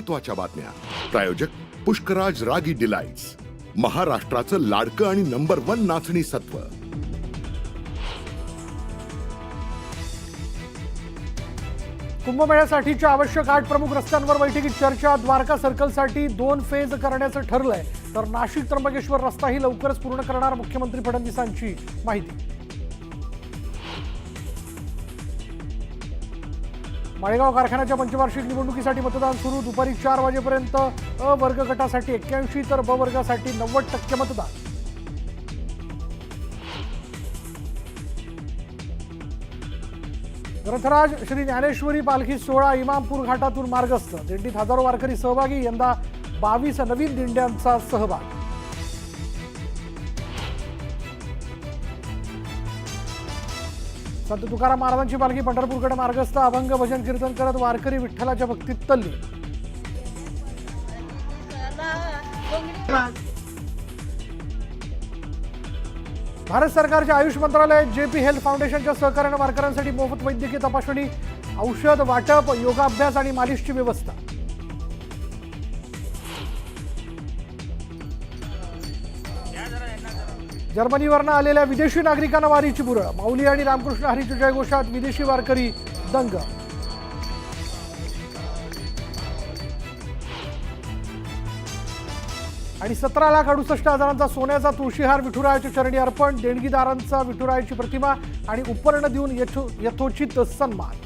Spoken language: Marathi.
महत्त्वाच्या बातम्या. प्रायोजक पुष्कराज रागी डिलाइट्स, महाराष्ट्राचं लाडकं आणि नंबर 1 नाचणी सत्व. कुंभमेळ्यासाठीच्या आवश्यक 8 प्रमुख रस्त्यांवर बैठकीत चर्चा. द्वारका सर्कलसाठी 2 फेज करण्याचं ठरलंय, तर नाशिक त्र्यंबकेश्वर रस्ताही लवकरच पूर्ण करणार मुख्यमंत्री फडणवीसांची माहिती. माळेगाव कारखान्याच्या पंचवार्षिक निवडणुकीसाठी मतदान सुरू. दुपारी 4 वाजेपर्यंत अ वर्ग गटासाठी 81 तर ब वर्गासाठी 90% मतदान. ग्रंथराज श्री ज्ञानेश्वरी पालखी सोहळा इमामपूर घाटातून मार्गस्थ. दिंडीत हजारो वारकरी सहभागी. यंदा 22 नवीन दिंड्यांचा सहभाग. संत तुकाराम महाराजांची पालखी पंढरपूरकडे मार्गस्थ. अभंग भजन कीर्तन करत वारकरी विठ्ठलाच्या भक्तीत तल्लीन. भारत सरकारच्या आयुष मंत्रालय जेपी हेल्थ फाउंडेशनच्या सहकार्याने वारकऱ्यांसाठी मोफत वैद्यकीय तपासणी, औषध वाटप, योगाभ्यास आणि मालिशची व्यवस्था. जर्मनीवरनं आलेल्या विदेशी नागरिकांना वारीची बुरळ. माऊली आणि रामकृष्ण हरीच्या जयघोषात विदेशी वारकरी दंग. आणि 17,68,000 सोन्याचा तुळशीहार विठुरायाच्या चरणी अर्पण. देणगीदारांचा विठुरायाची प्रतिमा आणि उपर्ण देऊन यथोचित सन्मान.